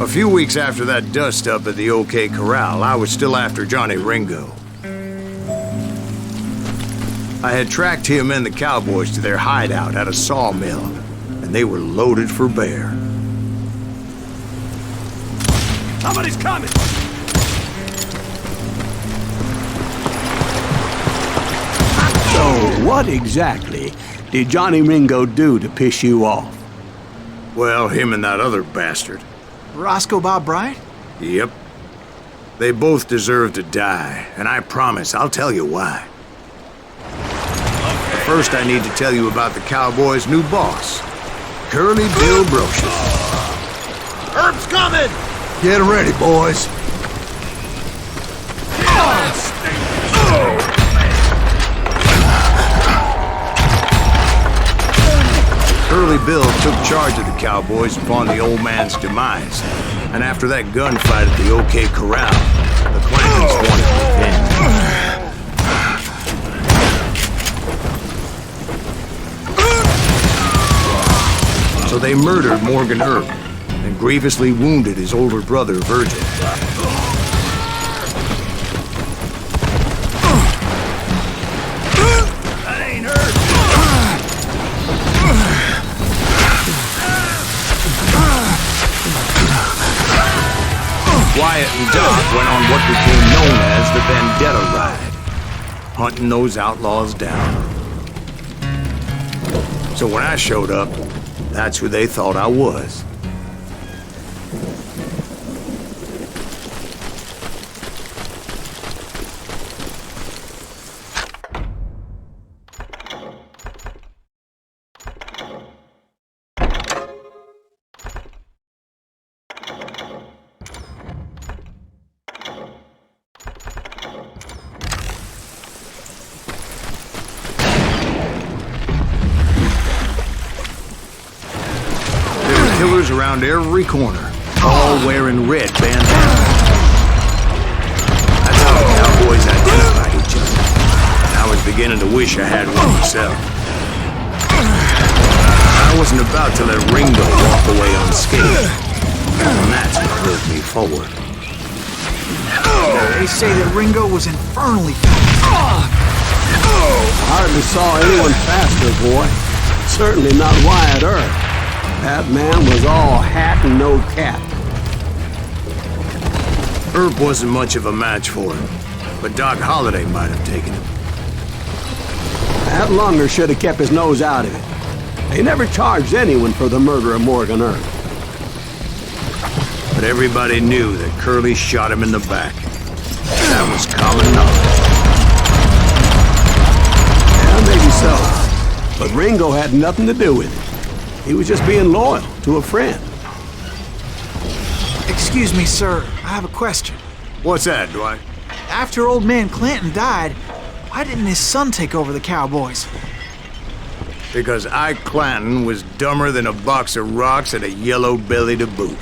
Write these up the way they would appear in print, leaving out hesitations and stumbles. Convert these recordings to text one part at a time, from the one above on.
A few weeks after that dust-up at the OK Corral, I was still after Johnny Ringo. I had tracked him and the cowboys to their hideout at a sawmill, and they were loaded for bear. Somebody's coming! So, what exactly did Johnny Ringo do to piss you off? Well, him and that other bastard. Roscoe Bob Bryant? Yep. They both deserve to die, and I promise I'll tell you why. But first, I need to tell you about the Cowboys' new boss, Curly Bill Brocius. Herb's coming! Get ready, boys. Curly Bill took charge of the Cowboys upon the old man's demise, and after that gunfight at the OK Corral, the Clantons wanted revenge. So they murdered Morgan Earp and grievously wounded his older brother, Virgil. Wyatt and Doc went on what became known as the Vendetta Ride, hunting those outlaws down. So when I showed up, that's who they thought I was. Killers around every corner, all wearing red bandanas. That's how the Cowboys identified each other. And I was beginning to wish I had one myself. I wasn't about to let Ringo walk away unscathed. And that's what drove me forward. They say that Ringo was infernally fast. I hardly saw anyone faster, boy. Certainly not Wyatt Earp. That man was all hat and no cap. Earp wasn't much of a match for him, but Doc Holliday might have taken him. That Lunger should have kept his nose out of it. They never charged anyone for the murder of Morgan Earp. But everybody knew that Curly shot him in the back. That was common knowledge. Yeah, maybe so. But Ringo had nothing to do with it. He was just being loyal to a friend. Excuse me, sir. I have a question. What's that, Dwight? After old man Clanton died, why didn't his son take over the Cowboys? Because Ike Clanton was dumber than a box of rocks and a yellow belly to boot.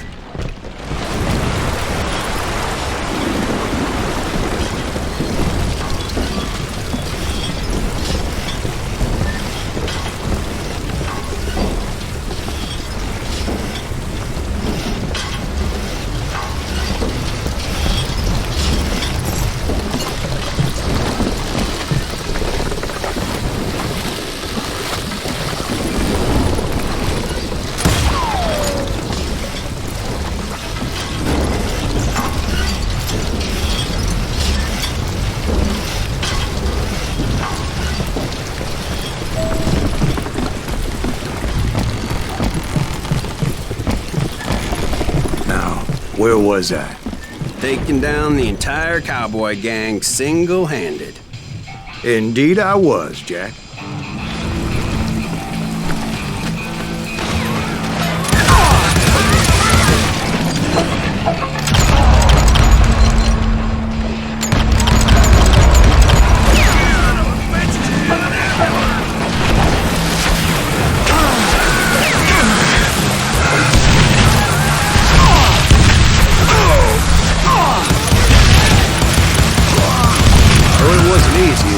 Where was I? Taking down the entire cowboy gang single-handed. Indeed I was, Jack.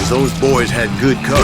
Those boys had good cover.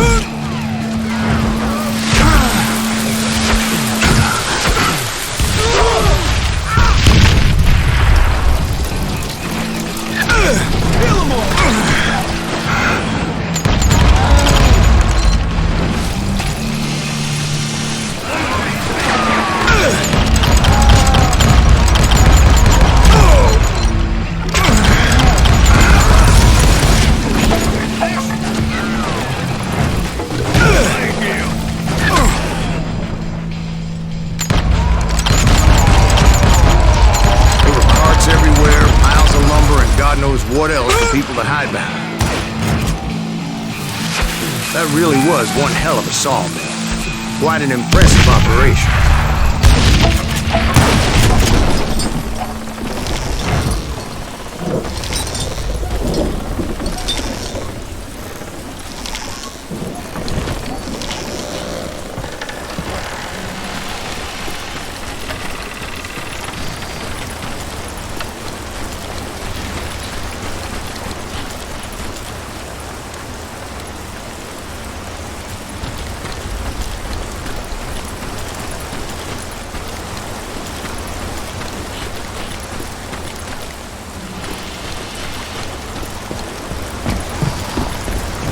That really was one hell of a sawmill. Quite an impressive operation.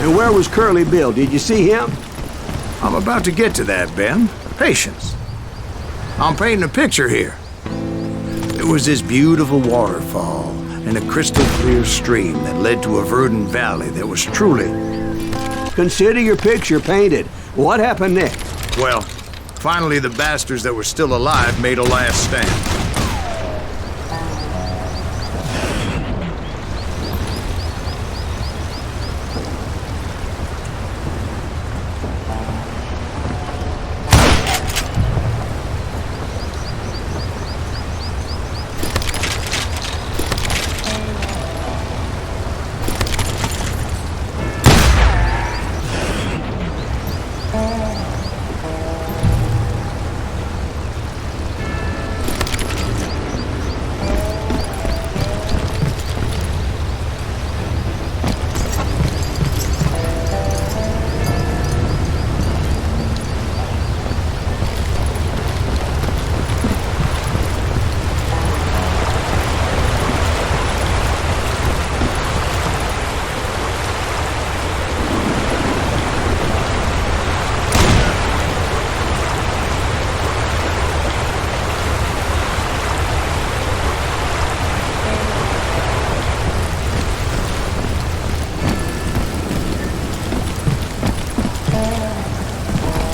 And where was Curly Bill? Did you see him? I'm about to get to that, Ben. Patience. I'm painting a picture here. It was this beautiful waterfall and a crystal clear stream that led to a verdant valley that was truly... Consider your picture painted. What happened next? Well, finally the bastards that were still alive made a last stand.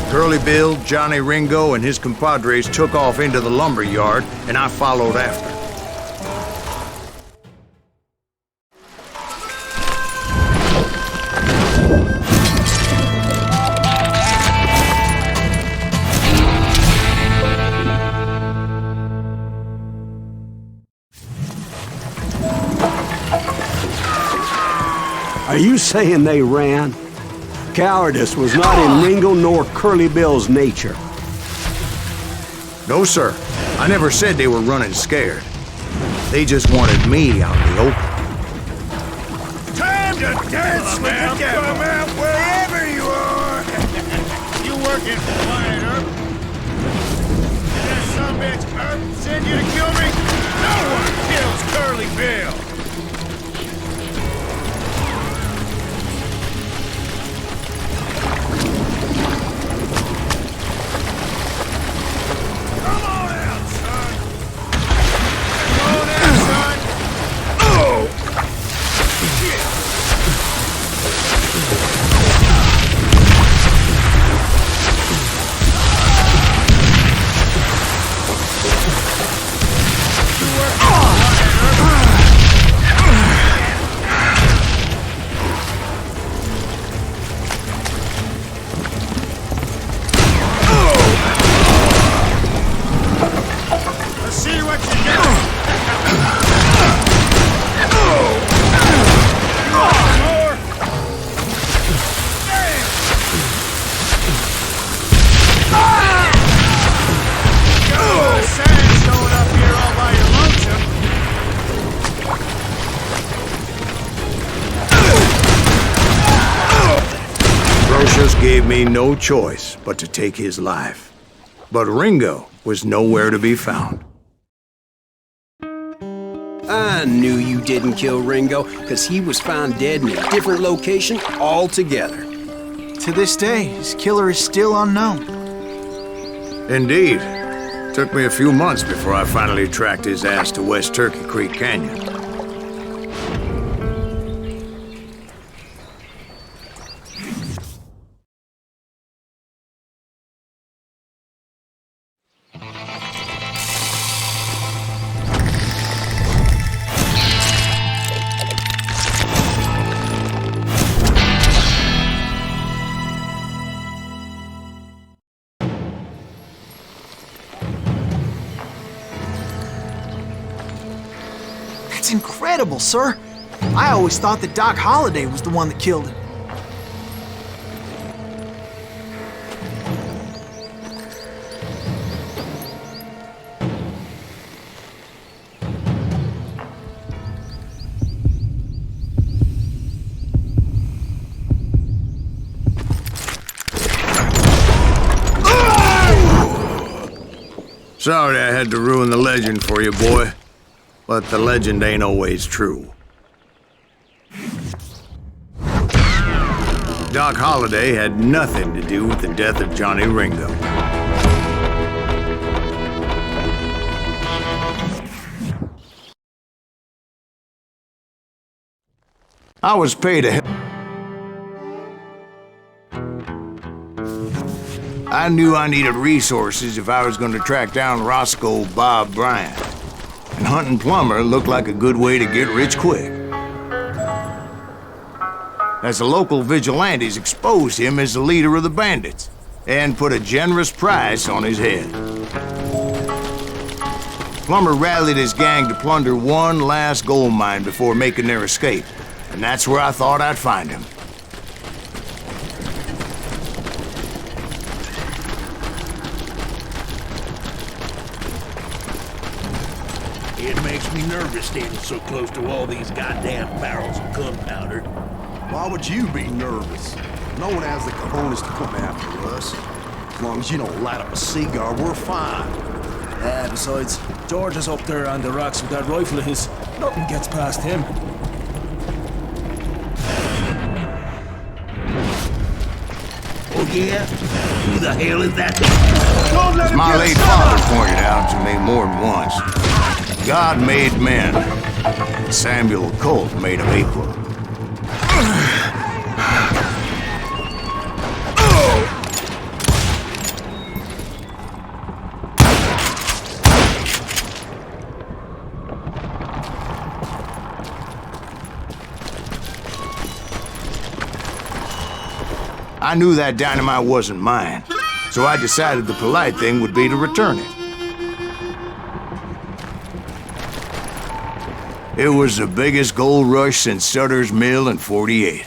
Curly Bill, Johnny Ringo, and his compadres took off into the lumber yard, and I followed after. Are you saying they ran? Cowardice was not in Ringo nor Curly Bill's nature. No, sir. I never said they were running scared. They just wanted me out in the open. Time to dance with the devil, man, wherever you are. You working for Bryant, Herb? Did that sumbitch Herb send you to kill me? No one kills Curly Bill. Brocius gave me no choice but to take his life. But Ringo was nowhere to be found. I knew you didn't kill Ringo, because he was found dead in a different location altogether. To this day, his killer is still unknown. Indeed. Took me a few months before I finally tracked his ass to West Turkey Creek Canyon. That's incredible, sir. I always thought that Doc Holliday was the one that killed him. Sorry I had to ruin the legend for you, boy. But the legend ain't always true. Doc Holliday had nothing to do with the death of Johnny Ringo. I was paid I knew I needed resources if I was going to track down Roscoe Bob Bryant. And hunting Plummer looked like a good way to get rich quick. As the local vigilantes exposed him as the leader of the bandits and put a generous price on his head. Plummer rallied his gang to plunder one last gold mine before making their escape, and that's where I thought I'd find him. It makes me nervous standing so close to all these goddamn barrels of gunpowder. Why would you be nervous? No one has the cojones to come after us. As long as you don't light up a cigar, we're fine. Yeah, besides, George is up there on the rocks with that rifle of his. Nothing gets past him. Oh yeah? Who the hell is that? As my late father pointed out to me more than once, God made men. Samuel Colt made them equal. I knew that dynamite wasn't mine, so I decided the polite thing would be to return it. It was the biggest gold rush since Sutter's Mill in '48.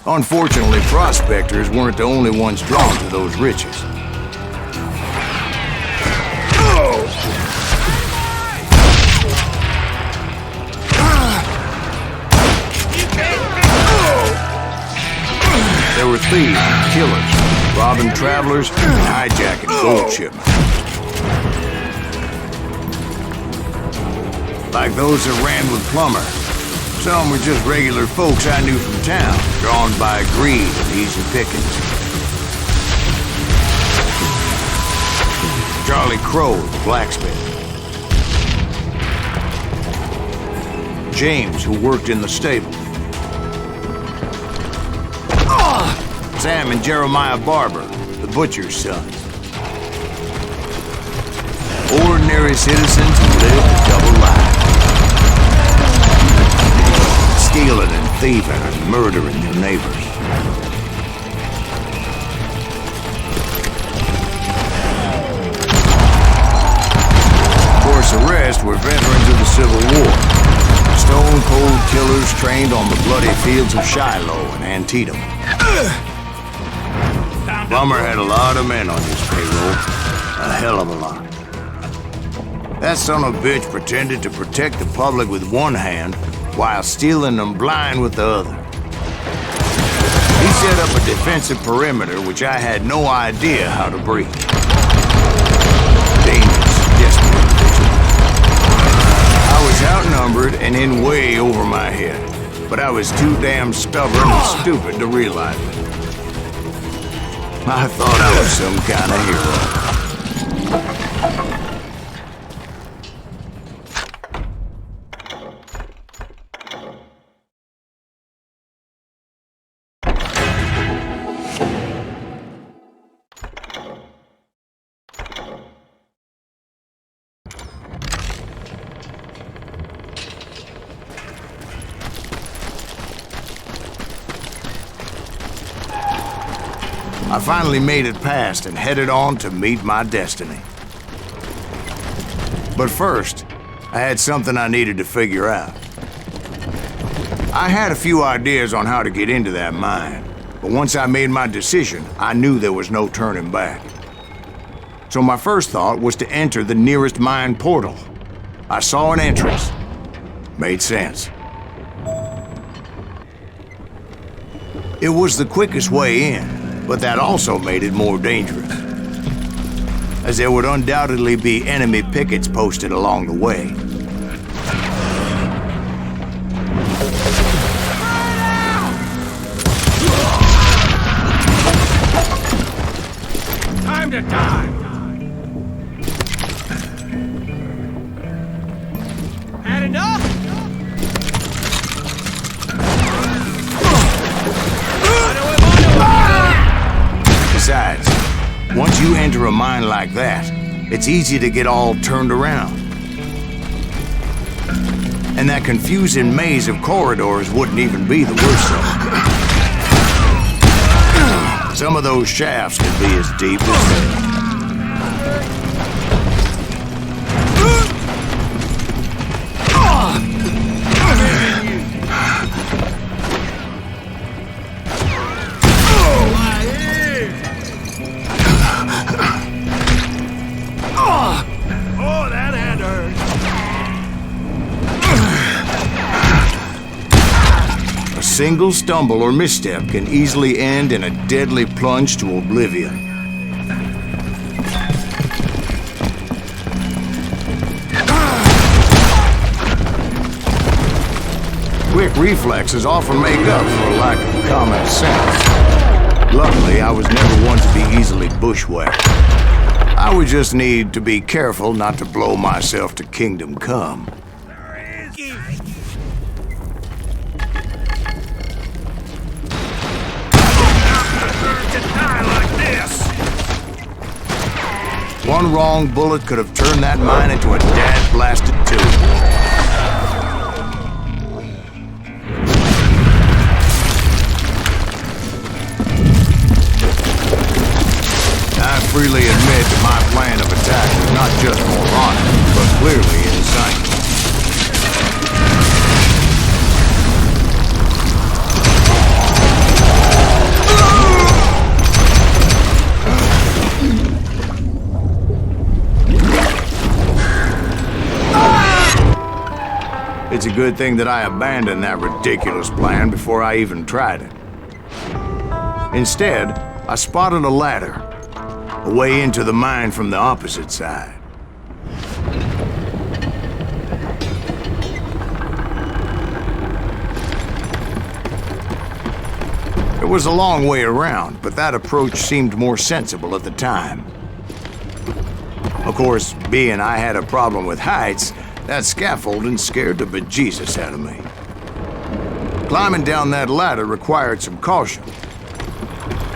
Unfortunately, prospectors weren't the only ones drawn to those riches. There were thieves and killers, robbing travelers and hijacking gold shipments. Like those that ran with Plummer. Some were just regular folks I knew from town, drawn by greed and easy pickings. Charlie Crow, the blacksmith. James, who worked in the stable. Sam and Jeremiah Barber, the butcher's sons. Ordinary citizens who lived a double life. Stealing and thieving and murdering their neighbors. Of course, the rest were veterans of the Civil War. Stone-cold killers trained on the bloody fields of Shiloh and Antietam. Plummer had a lot of men on his payroll. A hell of a lot. That son of a bitch pretended to protect the public with one hand while stealing them blind with the other. He set up a defensive perimeter which I had no idea how to breach. Dangerous, desperate vigilant. I was outnumbered and in way over my head, but I was too damn stubborn and stupid to realize it. I thought I was some kind of hero. I finally made it past and headed on to meet my destiny. But first, I had something I needed to figure out. I had a few ideas on how to get into that mine, but once I made my decision, I knew there was no turning back. So my first thought was to enter the nearest mine portal. I saw an entrance. Made sense. It was the quickest way in, but that also made it more dangerous, as there would undoubtedly be enemy pickets posted along the way. Time to die! Had enough? Besides, once you enter a mine like that, it's easy to get all turned around. And that confusing maze of corridors wouldn't even be the worst of it. Some of those shafts could be as deep as... A single stumble or misstep can easily end in a deadly plunge to oblivion. Quick reflexes often make up for a lack of common sense. Luckily, I was never one to be easily bushwhacked. I would just need to be careful not to blow myself to kingdom come. One wrong bullet could have turned that mine into a dad-blasted tomb. I freely admit that my plan of attack was not just moronic, but clearly insane. It's a good thing that I abandoned that ridiculous plan before I even tried it. Instead, I spotted a ladder, a way into the mine from the opposite side. It was a long way around, but that approach seemed more sensible at the time. Of course, being I had a problem with heights, that scaffolding scared the bejesus out of me. Climbing down that ladder required some caution,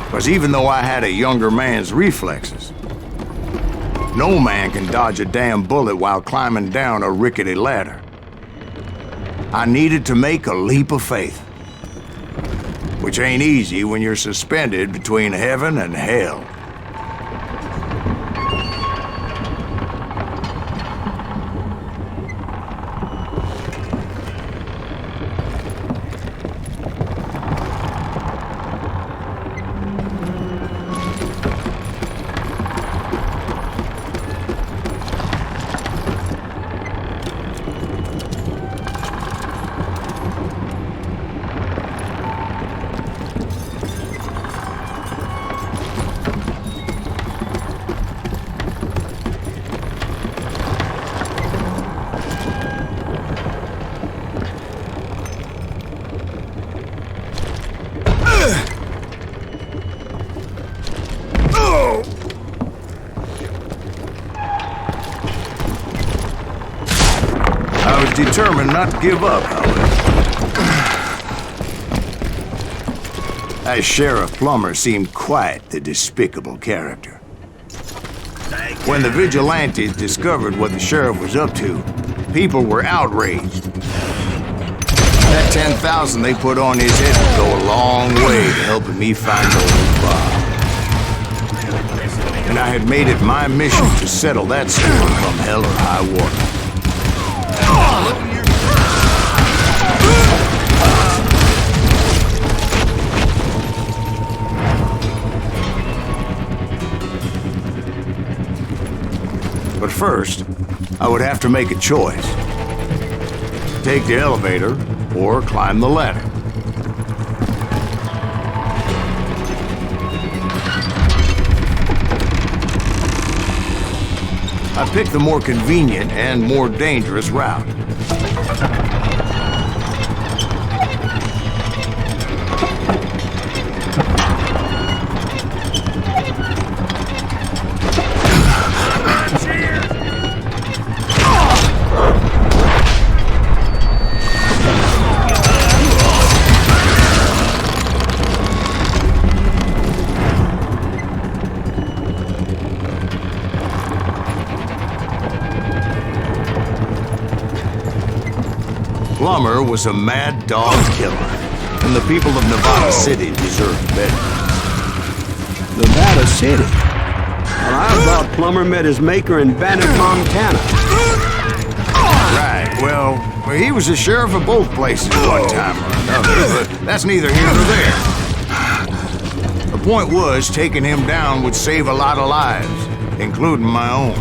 because even though I had a younger man's reflexes, no man can dodge a damn bullet while climbing down a rickety ladder. I needed to make a leap of faith, which ain't easy when you're suspended between heaven and hell. I was determined not to give up, however. That Sheriff Plummer seemed quite the despicable character. When the vigilantes discovered what the sheriff was up to, people were outraged. That 10,000 they put on his head would go a long way to helping me find old Bob. And I had made it my mission to settle that score from hell or high water. first, I would have to make a choice. Take the elevator or climb the ladder. I picked the more convenient and more dangerous route. Plummer was a mad dog killer, and the people of Nevada City deserved better. Nevada City? Well, I thought Plummer met his maker in Bannock, Montana. Right, well, he was the sheriff of both places one time or another, but that's neither here nor there. The point was, taking him down would save a lot of lives, including my own.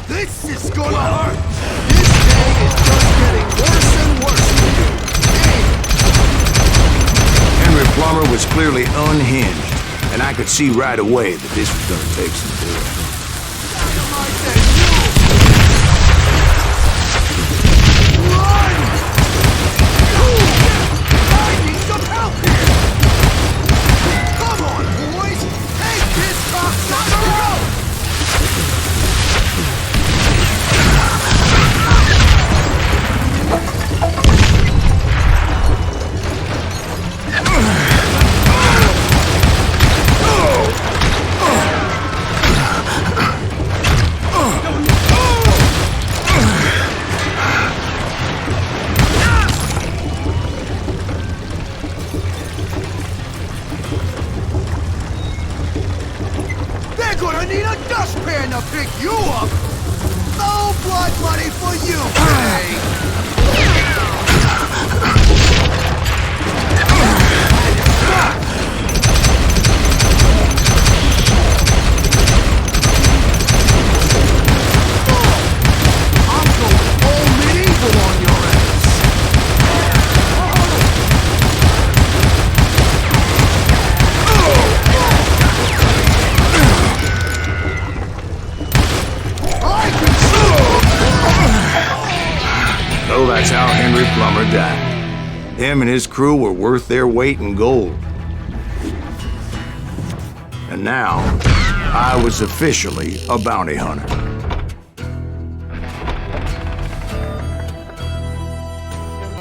This is gonna hurt! This day is just getting worse and worse for you! Henry Plummer was clearly unhinged, and I could see right away that this was gonna take some doing. Run! I need some help here! Come on, boys! Take this cocksucker out! They're gonna need a dustpan to pick you up! No blood money for you, Kay! I'm going all medieval on your ass! So that's how Henry Plummer died. Him and his crew were worth their weight in gold. And now, I was officially a bounty hunter.